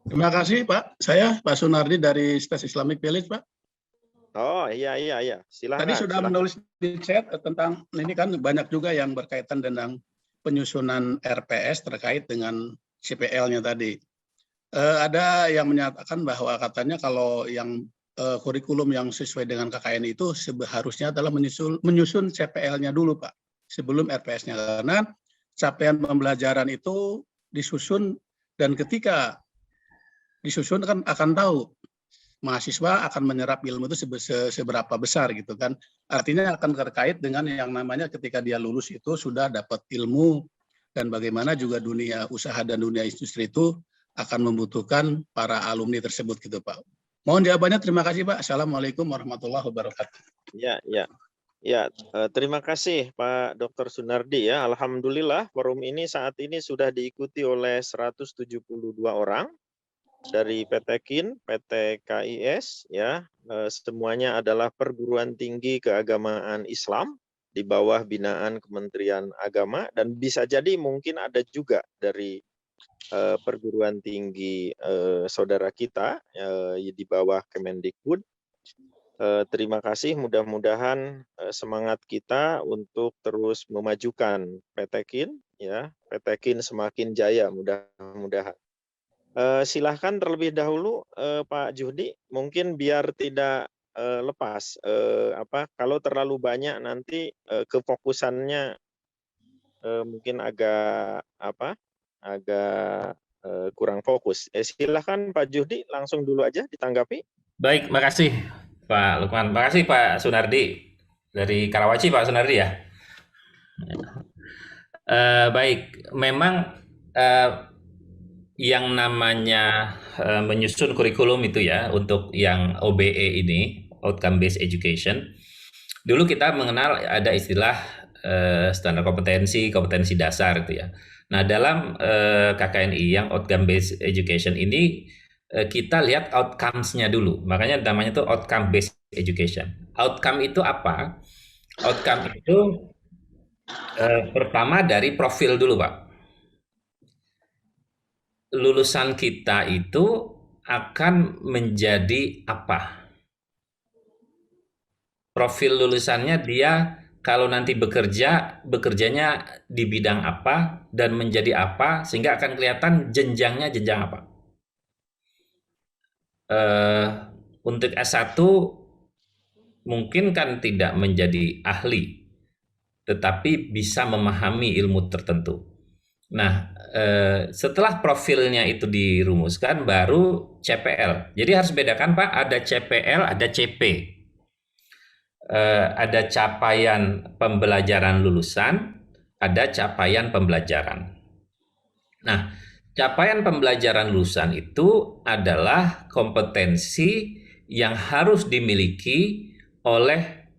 Terima kasih Pak. Saya Pak Sunardi dari Stes Islamic Village Pak. Oh iya. Tadi Silakan. sudah menulis di chat tentang ini kan banyak juga yang berkaitan dengan penyusunan RPS terkait dengan CPL-nya tadi. Ada yang menyatakan bahwa katanya kalau yang kurikulum yang sesuai dengan KKN itu seharusnya adalah menyusun CPL-nya dulu Pak, sebelum RPS-nya. Karena capaian pembelajaran itu disusun dan ketika disusun kan akan tahu mahasiswa akan menyerap ilmu itu seberapa besar gitu kan. Artinya akan terkait dengan yang namanya ketika dia lulus itu sudah dapat ilmu dan bagaimana juga dunia usaha dan dunia industri itu akan membutuhkan para alumni tersebut gitu Pak. Mohon jawabannya, terima kasih Pak. Assalamualaikum warahmatullahi wabarakatuh. Ya, terima kasih Pak Dr. Sunardi ya. Alhamdulillah forum ini saat ini sudah diikuti oleh 172 orang dari PT KIN, PT KIS ya. Semuanya adalah perguruan tinggi keagamaan Islam di bawah binaan Kementerian Agama, dan bisa jadi mungkin ada juga dari perguruan tinggi saudara kita di bawah Kemendikbud. Terima kasih, mudah-mudahan semangat kita untuk terus memajukan PT KIN ya, PT KIN semakin jaya mudah-mudahan. Silahkan terlebih dahulu Pak Juhdi, mungkin biar tidak lepas kalau terlalu banyak nanti kefokusannya mungkin agak kurang fokus. Silahkan Pak Juhdi, langsung dulu aja ditanggapi. Baik, makasih Pak Lukman. Makasih Pak Sunardi dari Karawaci, Pak Sunardi ya. Baik, memang yang namanya menyusun kurikulum itu ya untuk yang OBE ini, Outcome Based Education. Dulu kita mengenal ada istilah standar kompetensi dasar itu ya. Nah, dalam KKNI yang Outcome Based Education ini kita lihat outcomes-nya dulu. Makanya namanya itu Outcome Based Education. Outcome itu apa? Outcome itu pertama dari profil dulu, Pak. Lulusan kita itu akan menjadi apa? Profil lulusannya dia kalau nanti bekerjanya di bidang apa dan menjadi apa, sehingga akan kelihatan jenjangnya jenjang apa. Untuk S1 mungkin kan tidak menjadi ahli, tetapi bisa memahami ilmu tertentu. Nah, setelah profilnya itu dirumuskan, baru CPL. Jadi harus bedakan Pak, ada CPL, ada CP. Ada capaian pembelajaran lulusan, ada capaian pembelajaran. Nah, capaian pembelajaran lulusan itu adalah kompetensi yang harus dimiliki oleh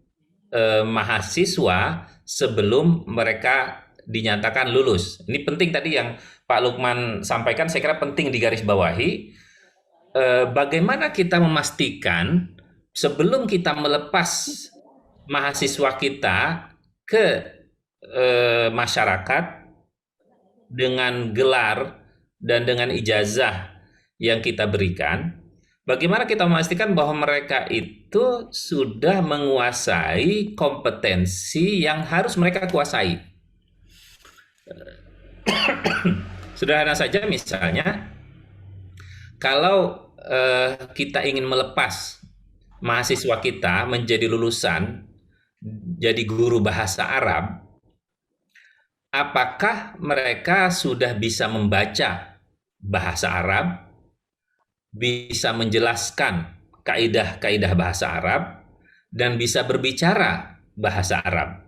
mahasiswa sebelum mereka dinyatakan lulus. Ini penting tadi yang Pak Lukman sampaikan, saya kira penting digarisbawahi. Bagaimana kita memastikan sebelum kita melepas mahasiswa kita ke masyarakat dengan gelar dan dengan ijazah yang kita berikan, bagaimana kita memastikan bahwa mereka itu sudah menguasai kompetensi yang harus mereka kuasai. Sederhana saja, misalnya kalau kita ingin melepas mahasiswa kita menjadi lulusan jadi guru bahasa Arab, apakah mereka sudah bisa membaca bahasa Arab, bisa menjelaskan kaidah-kaidah bahasa Arab, dan bisa berbicara bahasa Arab?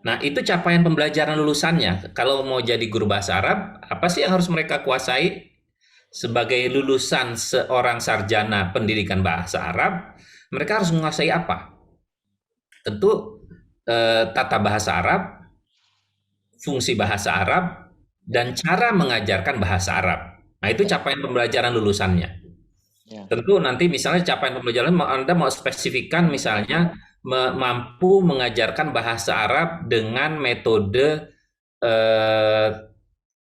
Nah, itu capaian pembelajaran lulusannya. Kalau mau jadi guru bahasa Arab, apa sih yang harus mereka kuasai? Sebagai lulusan seorang sarjana pendidikan bahasa Arab, mereka harus menguasai apa? Tentu tata bahasa Arab, fungsi bahasa Arab, dan cara mengajarkan bahasa Arab. Nah, itu capaian pembelajaran lulusannya. Ya. Tentu nanti misalnya capaian pembelajaran Anda mau spesifikkan misalnya mampu mengajarkan bahasa Arab dengan metode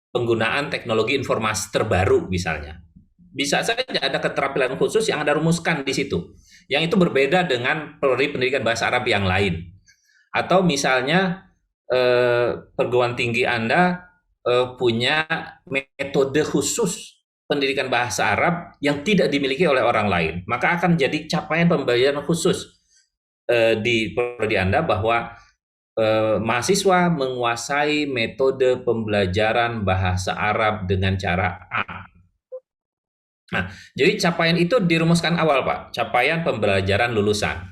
penggunaan teknologi informasi terbaru misalnya. bisa saja ada keterampilan khusus yang Anda rumuskan di situ, yang itu berbeda dengan prodi pendidikan bahasa Arab yang lain. Atau misalnya perguruan tinggi Anda punya metode khusus pendidikan bahasa Arab yang tidak dimiliki oleh orang lain, maka akan jadi capaian pembelajaran khusus di prodi Anda bahwa mahasiswa menguasai metode pembelajaran bahasa Arab dengan cara A. Nah, jadi capaian itu dirumuskan awal, Pak, capaian pembelajaran lulusan.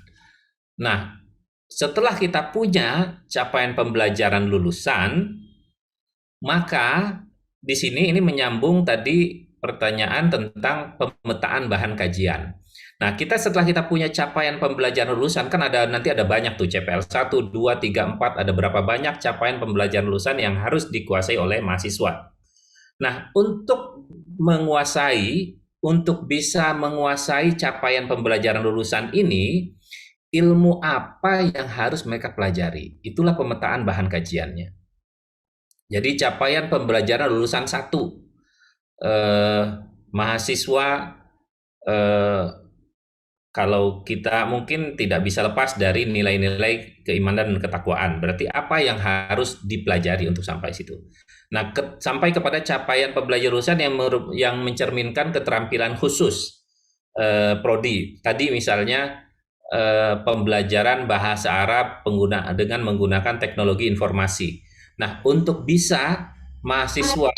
Nah, setelah kita punya capaian pembelajaran lulusan, maka di sini ini menyambung tadi pertanyaan tentang pemetaan bahan kajian. Nah, setelah kita punya capaian pembelajaran lulusan, kan nanti ada banyak tuh CPL 1, 2, 3, 4, ada berapa banyak capaian pembelajaran lulusan yang harus dikuasai oleh mahasiswa. Nah, untuk bisa menguasai capaian pembelajaran lulusan ini, ilmu apa yang harus mereka pelajari? Itulah pemetaan bahan kajiannya. Jadi capaian pembelajaran lulusan 1, mahasiswa kalau kita mungkin tidak bisa lepas dari nilai-nilai keimanan dan ketakwaan. Berarti apa yang harus dipelajari untuk sampai situ? Nah, sampai kepada capaian pembelajaran lulusan yang mencerminkan keterampilan khusus prodi. Tadi misalnya pembelajaran bahasa Arab dengan menggunakan teknologi informasi. Nah, untuk bisa mahasiswa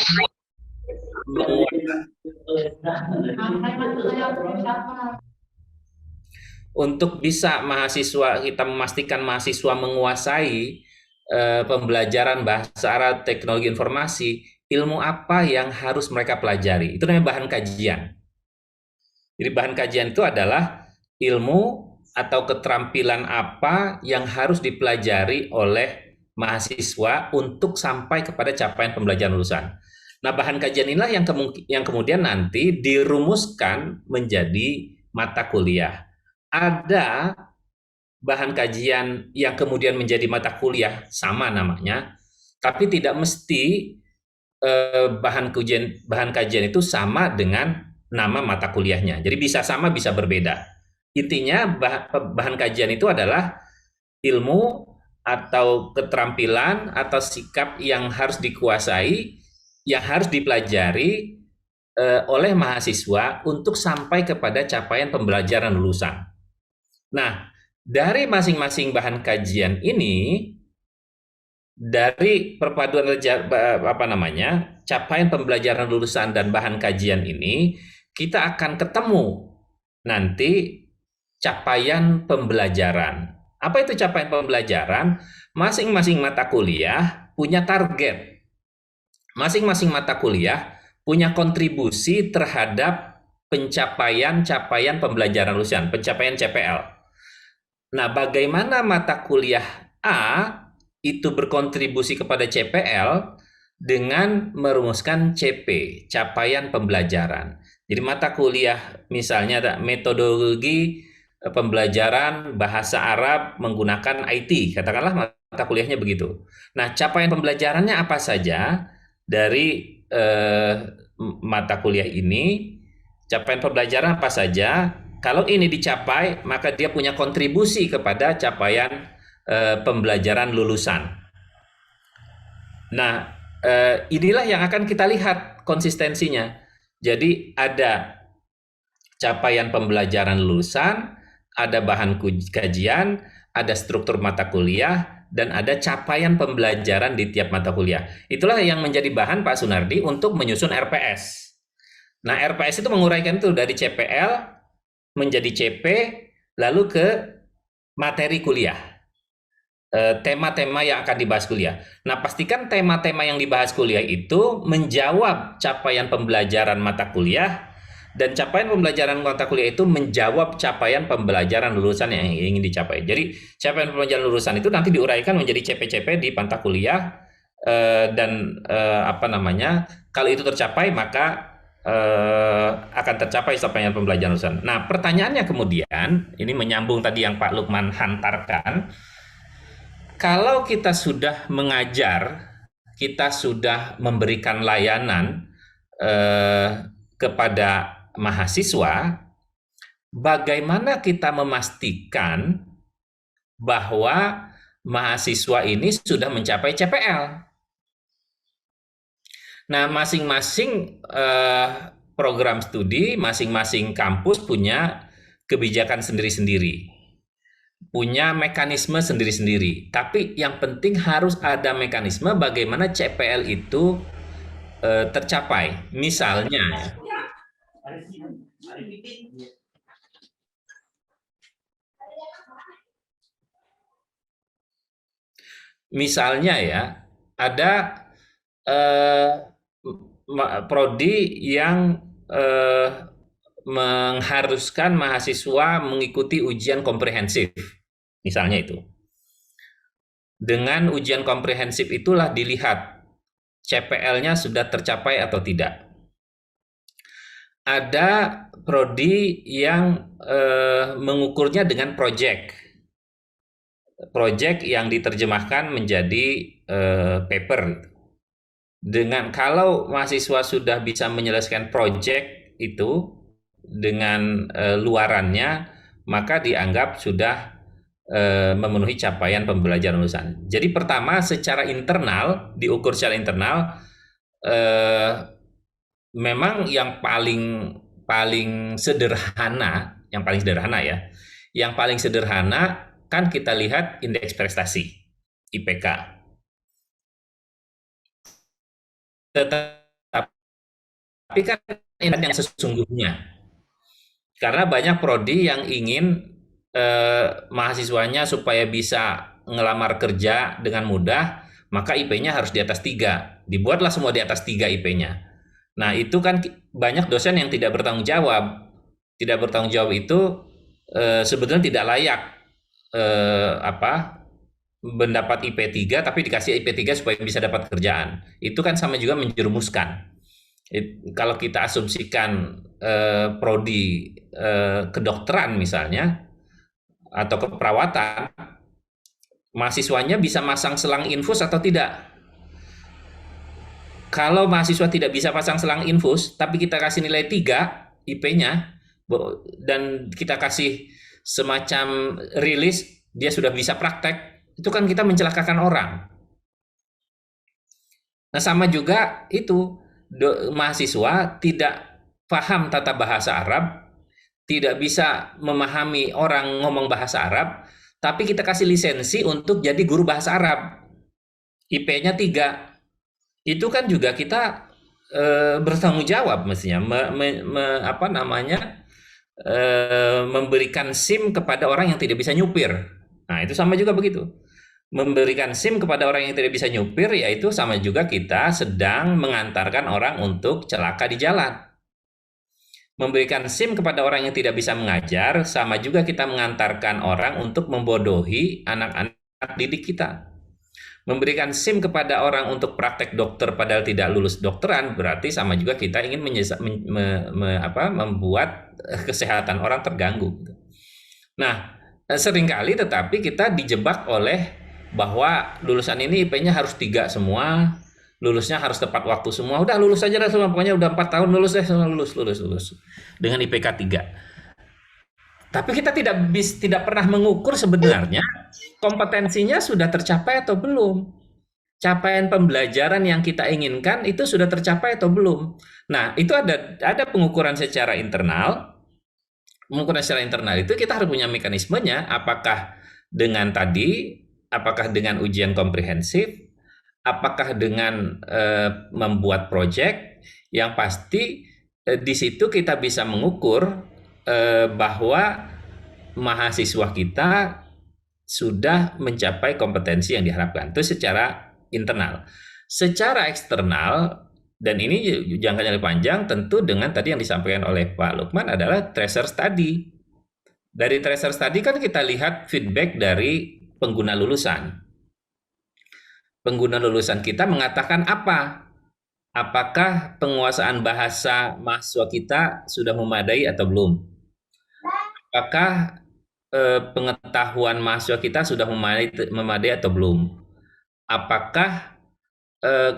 kita memastikan mahasiswa menguasai pembelajaran bahasa Arab, teknologi informasi, ilmu apa yang harus mereka pelajari? Itu namanya bahan kajian. Jadi bahan kajian itu adalah ilmu atau keterampilan apa yang harus dipelajari oleh mahasiswa untuk sampai kepada capaian pembelajaran lulusan. Nah, bahan kajian inilah yang kemudian nanti dirumuskan menjadi mata kuliah. Ada bahan kajian yang kemudian menjadi mata kuliah, sama namanya, tapi tidak mesti bahan kajian itu sama dengan nama mata kuliahnya. Jadi bisa sama, bisa berbeda. Intinya bahan kajian itu adalah ilmu atau keterampilan atau sikap yang harus dikuasai, yang harus dipelajari oleh mahasiswa untuk sampai kepada capaian pembelajaran lulusan. Nah, dari masing-masing bahan kajian ini, dari perpaduan capaian pembelajaran lulusan dan bahan kajian ini, kita akan ketemu nanti capaian pembelajaran. Apa itu capaian pembelajaran? Masing-masing mata kuliah punya target. Masing-masing mata kuliah punya kontribusi terhadap pencapaian pembelajaran lulusan, pencapaian CPL. Nah, bagaimana mata kuliah A itu berkontribusi kepada CPL dengan merumuskan CP, capaian pembelajaran. Jadi mata kuliah misalnya ada metodologi pembelajaran bahasa Arab menggunakan IT, katakanlah mata kuliahnya begitu. Nah, capaian pembelajarannya apa saja dari mata kuliah ini? Capaian pembelajaran apa saja? Kalau ini dicapai, maka dia punya kontribusi kepada capaian pembelajaran lulusan. Nah, inilah yang akan kita lihat konsistensinya. Jadi ada capaian pembelajaran lulusan, ada bahan kajian, ada struktur mata kuliah, dan ada capaian pembelajaran di tiap mata kuliah. Itulah yang menjadi bahan Pak Sunardi untuk menyusun RPS. Nah, RPS itu menguraikan itu dari CPL menjadi CP, lalu ke materi kuliah, tema-tema yang akan dibahas kuliah. Nah, pastikan tema-tema yang dibahas kuliah itu menjawab capaian pembelajaran mata kuliah, dan capaian pembelajaran mata kuliah itu menjawab capaian pembelajaran lulusan yang ingin dicapai. Jadi, capaian pembelajaran lulusan itu nanti diuraikan menjadi CP-CP di mata kuliah, dan kalau itu tercapai maka akan tercapai capaian pembelajaran lulusan. Nah, pertanyaannya kemudian, ini menyambung tadi yang Pak Lukman hantarkan, kalau kita sudah mengajar, kita sudah memberikan layanan kepada mahasiswa, bagaimana kita memastikan bahwa mahasiswa ini sudah mencapai CPL. Nah, masing-masing program studi, masing-masing kampus punya kebijakan sendiri-sendiri, punya mekanisme sendiri-sendiri. Tapi yang penting harus ada mekanisme bagaimana CPL itu tercapai. Misalnya ya, ada prodi yang mengharuskan mahasiswa mengikuti ujian komprehensif, misalnya itu. Dengan ujian komprehensif itulah dilihat CPL-nya sudah tercapai atau tidak. Ada prodi yang mengukurnya dengan project yang diterjemahkan menjadi paper. Dengan kalau mahasiswa sudah bisa menyelesaikan project itu dengan luarannya, maka dianggap sudah memenuhi capaian pembelajaran lulusan. Jadi pertama secara internal, diukur secara internal, memang yang paling sederhana ya, yang paling sederhana kan kita lihat indeks prestasi IPK. Tetapi kan ini yang sesungguhnya, karena banyak prodi yang ingin mahasiswanya supaya bisa ngelamar kerja dengan mudah, maka IP-nya harus di atas 3. Dibuatlah semua di atas 3 IP-nya. Nah, itu kan banyak dosen yang tidak bertanggung jawab. Tidak bertanggung jawab itu sebetulnya tidak layak mendapat IP 3 tapi dikasih IP 3 supaya bisa dapat kerjaan. Itu kan sama juga menjerumuskan. Kalau kita asumsikan prodi kedokteran misalnya atau keperawatan, mahasiswanya bisa masang selang infus atau tidak. Kalau mahasiswa tidak bisa pasang selang infus, tapi kita kasih nilai 3 IP-nya, dan kita kasih semacam rilis, dia sudah bisa praktek, itu kan kita mencelakakan orang. Nah, sama juga itu, mahasiswa tidak paham tata bahasa Arab, tidak bisa memahami orang ngomong bahasa Arab, tapi kita kasih lisensi untuk jadi guru bahasa Arab, IP-nya 3. Itu kan juga kita bertanggung jawab mestinya, memberikan SIM kepada orang yang tidak bisa nyupir. Nah, itu sama juga begitu. Memberikan SIM kepada orang yang tidak bisa nyupir, yaitu sama juga kita sedang mengantarkan orang untuk celaka di jalan. Memberikan SIM kepada orang yang tidak bisa mengajar, sama juga kita mengantarkan orang untuk membodohi anak-anak didik kita. Memberikan SIM kepada orang untuk praktek dokter padahal tidak lulus dokteran, berarti sama juga kita ingin membuat kesehatan orang terganggu. Nah, seringkali tetapi kita dijebak oleh bahwa lulusan ini IP-nya harus 3 semua, lulusnya harus tepat waktu semua. Udah lulus aja semua, pokoknya udah 4 tahun lulus deh, lulus dengan IPK 3. Tapi kita tidak pernah mengukur sebenarnya kompetensinya sudah tercapai atau belum. Capaian pembelajaran yang kita inginkan itu sudah tercapai atau belum. Nah, itu ada pengukuran secara internal. Pengukuran secara internal itu kita harus punya mekanismenya, apakah dengan ujian komprehensif, apakah dengan membuat proyek. Yang pasti di situ kita bisa mengukur bahwa mahasiswa kita sudah mencapai kompetensi yang diharapkan. Itu secara internal. Secara eksternal, dan ini jangkanya lebih panjang, tentu dengan tadi yang disampaikan oleh Pak Lukman adalah tracer study. Dari tracer study kan kita lihat feedback dari pengguna lulusan. Pengguna lulusan kita mengatakan apa? Apakah penguasaan bahasa mahasiswa kita sudah memadai atau belum? Apakah pengetahuan mahasiswa kita sudah memadai atau belum? Apakah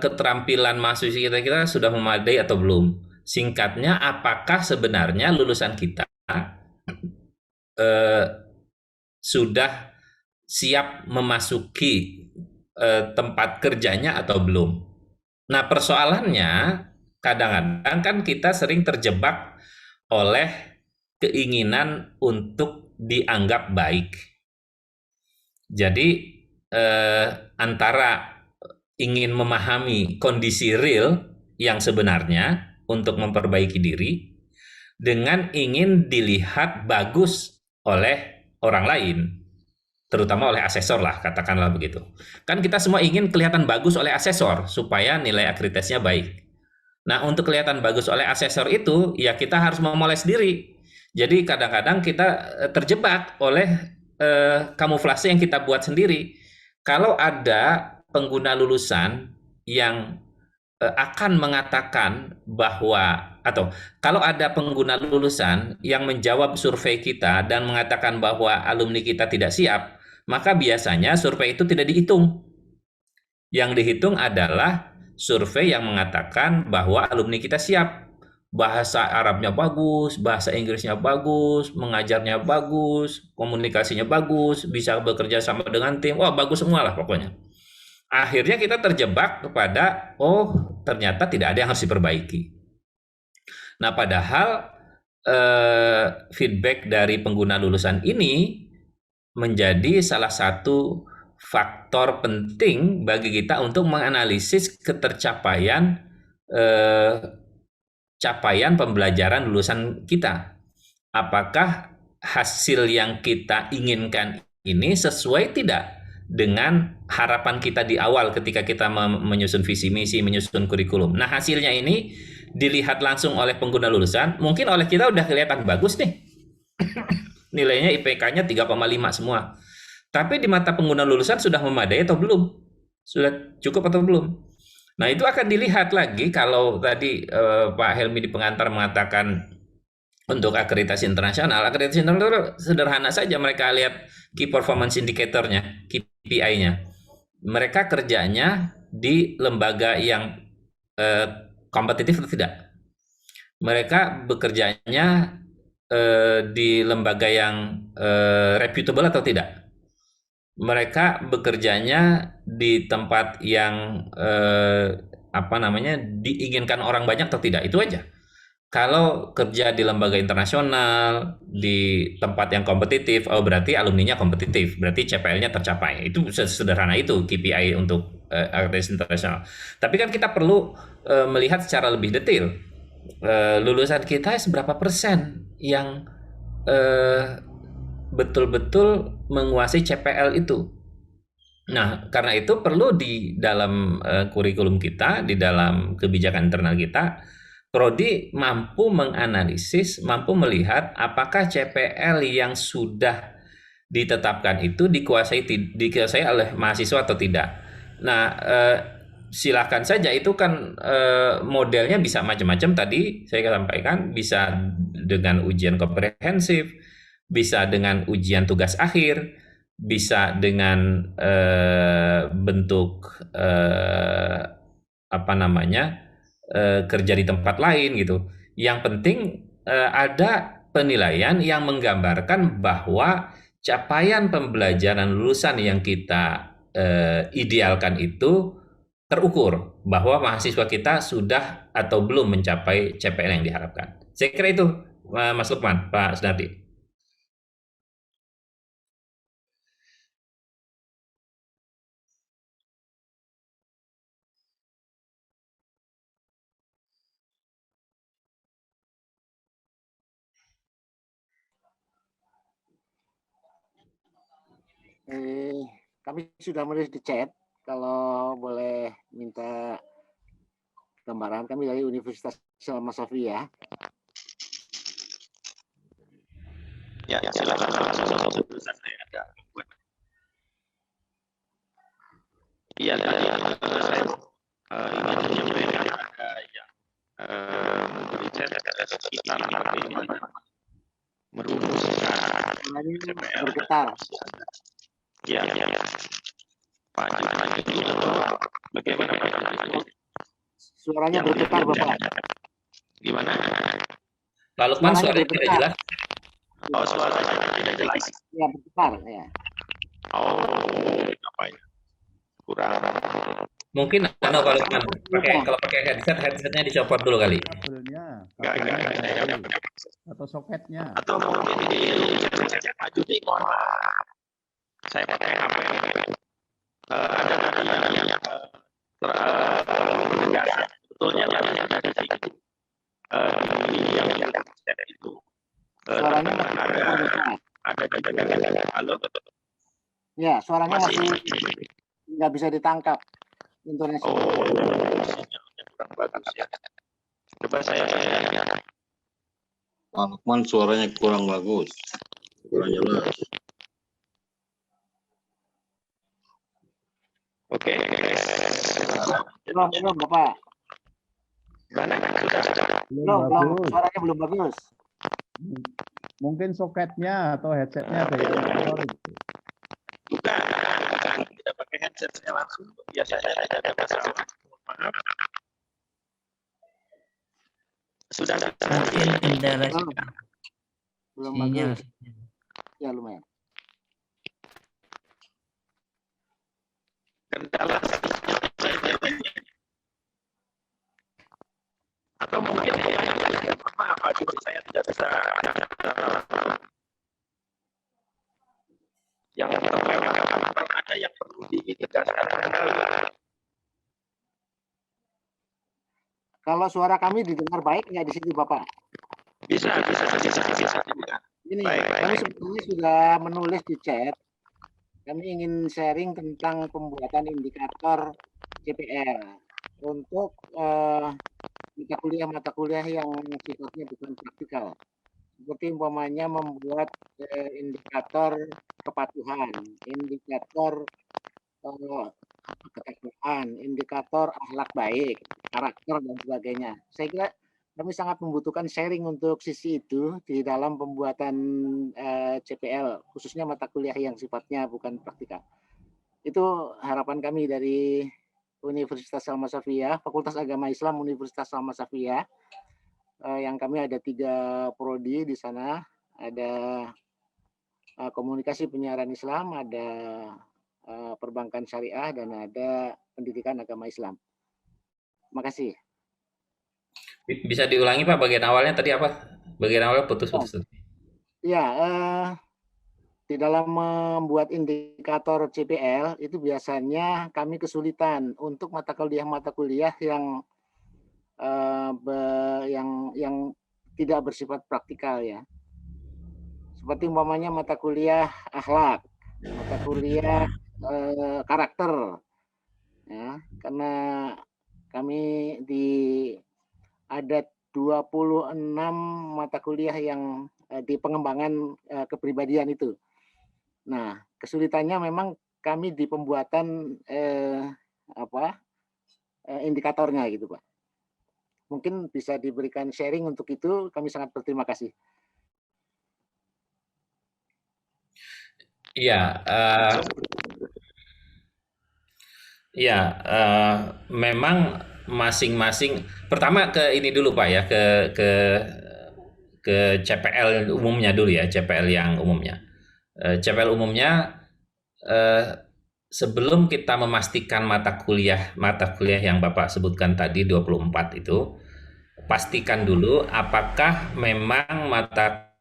keterampilan mahasiswa kita sudah memadai atau belum? Singkatnya, apakah sebenarnya lulusan kita sudah siap memasuki tempat kerjanya atau belum? Nah, persoalannya kadang-kadang kan kita sering terjebak oleh keinginan untuk dianggap baik. Jadi antara ingin memahami kondisi real yang sebenarnya untuk memperbaiki diri dengan ingin dilihat bagus oleh orang lain, terutama oleh asesor lah, katakanlah begitu. Kan kita semua ingin kelihatan bagus oleh asesor supaya nilai akreditasnya baik. Nah, untuk kelihatan bagus oleh asesor itu, ya kita harus memoles diri. Jadi kadang-kadang kita terjebak oleh kamuflase yang kita buat sendiri. Kalau ada pengguna lulusan yang akan mengatakan bahwa, atau kalau ada pengguna lulusan yang menjawab survei kita dan mengatakan bahwa alumni kita tidak siap, maka biasanya survei itu tidak dihitung. Yang dihitung adalah survei yang mengatakan bahwa alumni kita siap. Bahasa Arabnya bagus, bahasa Inggrisnya bagus, mengajarnya bagus, komunikasinya bagus, bisa bekerja sama dengan tim, wah bagus semua lah pokoknya. Akhirnya kita terjebak kepada, oh ternyata tidak ada yang harus diperbaiki. Nah, padahal feedback dari pengguna lulusan ini menjadi salah satu faktor penting bagi kita untuk menganalisis ketercapaian capaian pembelajaran lulusan kita. Apakah hasil yang kita inginkan ini sesuai tidak dengan harapan kita di awal ketika kita menyusun visi misi, menyusun kurikulum. Nah, hasilnya ini dilihat langsung oleh pengguna lulusan, mungkin oleh kita udah kelihatan bagus nih. Nilainya IPK-nya 3,5 semua. Tapi di mata pengguna lulusan sudah memadai atau belum? Sudah cukup atau belum? Nah, itu akan dilihat lagi kalau tadi Pak Helmi di pengantar mengatakan untuk akreditasi internasional sederhana saja, mereka lihat key performance indicator-nya, KPI-nya. Mereka kerjanya di lembaga yang kompetitif atau tidak? Mereka bekerjanya di lembaga yang reputable atau tidak? Mereka bekerjanya di tempat yang diinginkan orang banyak atau tidak? Itu aja. Kalau kerja di lembaga internasional, di tempat yang kompetitif, oh berarti alumninya kompetitif, berarti CPL-nya tercapai. Itu sederhana itu KPI untuk akreditasi internasional. Tapi kan kita perlu melihat secara lebih detail. Lulusan kita seberapa persen yang betul-betul menguasai CPL itu. Nah, karena itu perlu di dalam kurikulum kita, di dalam kebijakan internal kita, Prodi mampu menganalisis, mampu melihat apakah CPL yang sudah ditetapkan itu dikuasai oleh mahasiswa atau tidak. Nah, silakan saja, itu kan modelnya bisa macam-macam. Tadi saya sampaikan, bisa dengan ujian komprehensif, bisa dengan ujian tugas akhir, bisa dengan bentuk kerja di tempat lain gitu. Yang penting ada penilaian yang menggambarkan bahwa capaian pembelajaran lulusan yang kita idealkan itu terukur, bahwa mahasiswa kita sudah atau belum mencapai CPL yang diharapkan. Saya kira itu, Mas Lukman, Pak Sunardi. Kami sudah menulis di chat. Kalau boleh minta gambaran, kami dari Universitas Mas Sofi ya. Ya, silakan. Iya, tadi saya ingin menyampaikan ada yang memberi chat sekitar ini merumuskan bergetar. Ya. Pak Jumadi, bagaimana Pak? Suaranya bergetar, Bapak. Gimana? Pak Lukman, Suaranya suaranya tidak bergetar. jelas. Oh, suaranya tidak jelas. Ya, bergetar. Ya. Oh, apa ya? Kurang. Mungkin Pak Lukman, kalau pakai headsetnya dicopot dulu kali. Kabelnya, Enggak, saya nggak punya akses. atau soketnya. Atau mungkin di maju nih, mohon maaf. Saya pakai HP. Ada tadi yang tegas. Sebetulnya tadi ada di yang step itu. Suaranya Ada. Halo. ya, suaranya Masih. masih nggak bisa ditangkap intonasi. Oh, sinyalnya kurang bagus ya. Coba saya Pak Lukman suaranya kurang bagus, kurang jelas. Oke. Belum, Bapak. Mana sudah. Belum, suaranya belum bagus. Mungkin soketnya atau headsetnya ada yang error itu. Bukan. Tidak pakai headset saya langsung. Biasanya ada masalah. Maaf. Sudah. Mungkin kendala Belum sinyal. bagus. Ya, lumayan. Kendala atau mungkin apa juga saya tidak bisa yang ada yang perlu ditegaskan. Kalau suara kami didengar baik nggak di sini, Bapak? Bisa. Ini Baik. kami sebetulnya sudah menulis di chat. Kami ingin sharing tentang pembuatan indikator CPL untuk mata kuliah yang sifatnya bukan praktikal. Seperti umpamanya membuat indikator kepatuhan, indikator ketakwaan, indikator akhlak baik, karakter dan sebagainya. Saya kira kami sangat membutuhkan sharing untuk sisi itu di dalam pembuatan CPL, khususnya mata kuliah yang sifatnya bukan praktikal. Itu harapan kami dari Universitas Salma Safia, Fakultas Agama Islam Universitas Salma Safia. Yang kami ada 3 prodi di sana, ada komunikasi penyiaran Islam, ada perbankan syariah, dan ada pendidikan agama Islam. Terima kasih. Bisa diulangi Pak, bagian awalnya tadi apa? Bagian awalnya putus-putus. Ya, di dalam membuat indikator CPL itu biasanya kami kesulitan untuk mata kuliah yang tidak bersifat praktikal ya. Seperti umpamanya mata kuliah akhlak, mata kuliah karakter. Ya, karena kami ada 26 mata kuliah yang di pengembangan kepribadian itu. Nah, kesulitannya memang kami di pembuatan indikatornya gitu, Pak. Mungkin bisa diberikan sharing untuk itu, kami sangat berterima kasih. Memang masing-masing. Pertama ke ini dulu Pak ya, ke CPL umumnya dulu ya, CPL yang umumnya. CPL umumnya sebelum kita memastikan mata kuliah yang Bapak sebutkan tadi 24 itu, pastikan dulu apakah memang mata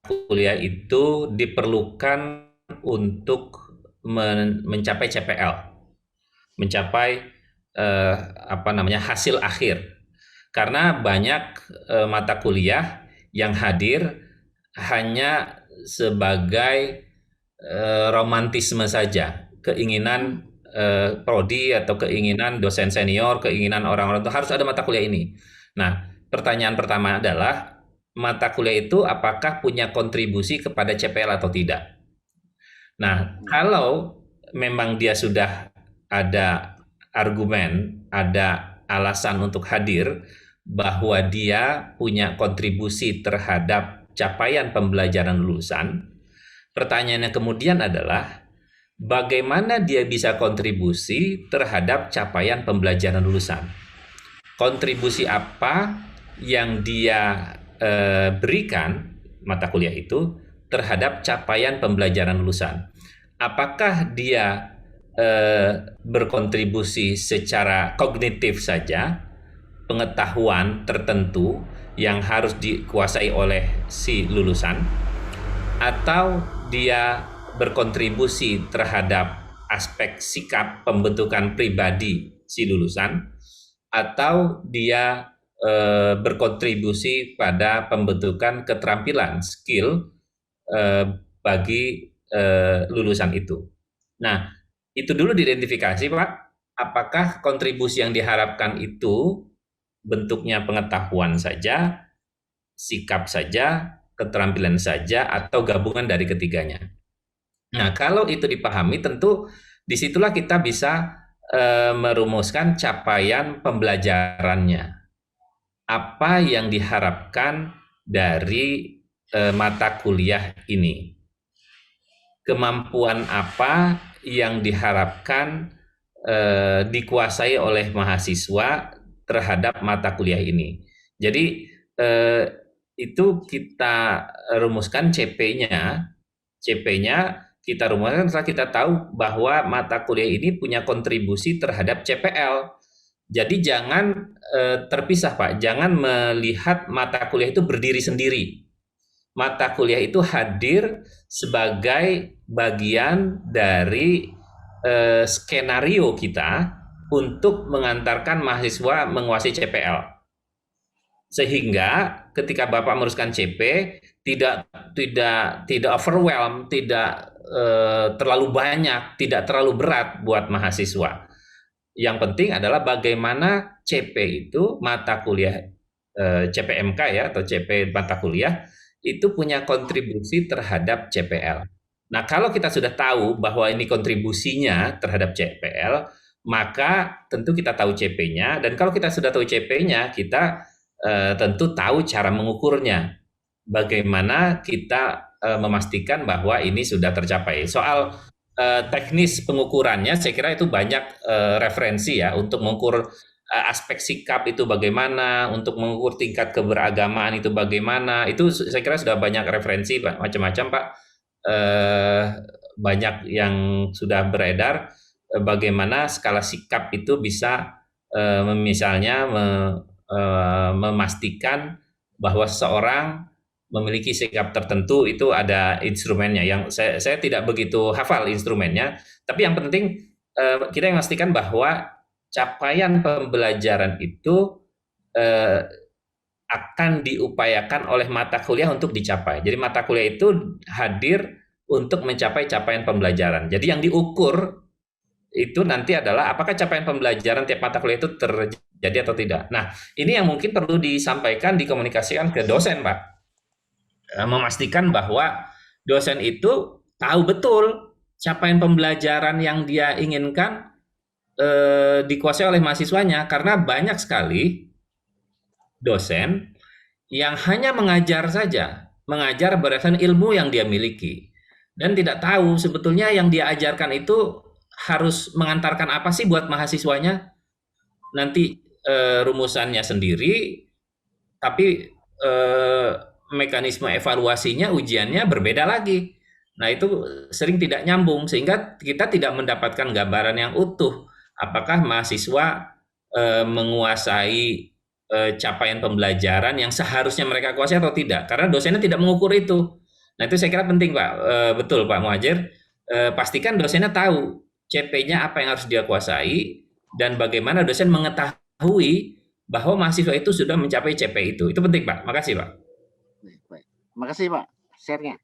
kuliah itu diperlukan untuk mencapai CPL, mencapai hasil akhir. Karena banyak mata kuliah yang hadir hanya sebagai romantisme saja, keinginan prodi atau keinginan dosen senior, keinginan orang-orang itu harus ada mata kuliah ini. Nah, pertanyaan pertama adalah mata kuliah itu apakah punya kontribusi kepada CPL atau tidak? Nah, kalau memang dia sudah ada argumen, ada alasan untuk hadir bahwa dia punya kontribusi terhadap capaian pembelajaran lulusan, pertanyaannya kemudian adalah bagaimana dia bisa kontribusi terhadap capaian pembelajaran lulusan? Kontribusi apa yang dia berikan mata kuliah itu terhadap capaian pembelajaran lulusan. Apakah dia berkontribusi secara kognitif saja, pengetahuan tertentu yang harus dikuasai oleh si lulusan, atau dia berkontribusi terhadap aspek sikap pembentukan pribadi si lulusan, atau dia berkontribusi pada pembentukan keterampilan skill bagi lulusan itu. Nah, itu dulu diidentifikasi, Pak. Apakah kontribusi yang diharapkan itu bentuknya pengetahuan saja, sikap saja, keterampilan saja, atau gabungan dari ketiganya. Nah, kalau itu dipahami, tentu disitulah kita bisa merumuskan capaian pembelajarannya. Apa yang diharapkan dari mata kuliah ini? Kemampuan apa yang diharapkan dikuasai oleh mahasiswa terhadap mata kuliah ini? Jadi itu kita rumuskan CP-nya kita rumuskan setelah kita tahu bahwa mata kuliah ini punya kontribusi terhadap CPL. Jadi jangan terpisah, Pak. Jangan melihat mata kuliah itu berdiri sendiri. Mata kuliah itu hadir sebagai bagian dari skenario kita untuk mengantarkan mahasiswa menguasai CPL. Sehingga ketika Bapak meneruskan CP tidak overwhelm, tidak terlalu banyak, tidak terlalu berat buat mahasiswa. Yang penting adalah bagaimana CP itu mata kuliah CPMK ya, atau CP mata kuliah itu punya kontribusi terhadap CPL. Nah, kalau kita sudah tahu bahwa ini kontribusinya terhadap CPL, maka tentu kita tahu CP-nya, dan kalau kita sudah tahu CP-nya, kita tentu tahu cara mengukurnya. Bagaimana kita memastikan bahwa ini sudah tercapai. Soal teknis pengukurannya, saya kira itu banyak referensi ya, untuk mengukur aspek sikap itu bagaimana, untuk mengukur tingkat keberagamaan itu bagaimana, itu saya kira sudah banyak referensi, Pak, macam-macam, Pak. Banyak yang sudah beredar bagaimana skala sikap itu bisa misalnya memastikan bahwa seseorang memiliki sikap tertentu, itu ada instrumennya. Yang saya tidak begitu hafal instrumennya, tapi yang penting kita memastikan bahwa capaian pembelajaran itu akan diupayakan oleh mata kuliah untuk dicapai. Jadi mata kuliah itu hadir untuk mencapai capaian pembelajaran. Jadi yang diukur itu nanti adalah apakah capaian pembelajaran tiap mata kuliah itu terjadi atau tidak. Nah, ini yang mungkin perlu disampaikan, dikomunikasikan ke dosen, Pak. Memastikan bahwa dosen itu tahu betul capaian pembelajaran yang dia inginkan dikuasai oleh mahasiswanya, karena banyak sekali dosen yang hanya mengajar saja, mengajar berdasarkan ilmu yang dia miliki, dan tidak tahu sebetulnya yang dia ajarkan itu harus mengantarkan apa sih buat mahasiswanya. Nanti rumusannya sendiri, tapi mekanisme evaluasinya, ujiannya berbeda lagi. Nah, itu sering tidak nyambung, sehingga kita tidak mendapatkan gambaran yang utuh. Apakah mahasiswa menguasai capaian pembelajaran yang seharusnya mereka kuasai atau tidak? Karena dosennya tidak mengukur itu. Nah, itu saya kira penting, Pak. Betul, Pak Muhajir. Pastikan dosennya tahu CP-nya apa yang harus dia kuasai, dan bagaimana dosen mengetahui bahwa mahasiswa itu sudah mencapai CP itu. Itu penting, Pak. Makasih, Pak. Baik. Terima kasih, Pak, share-nya.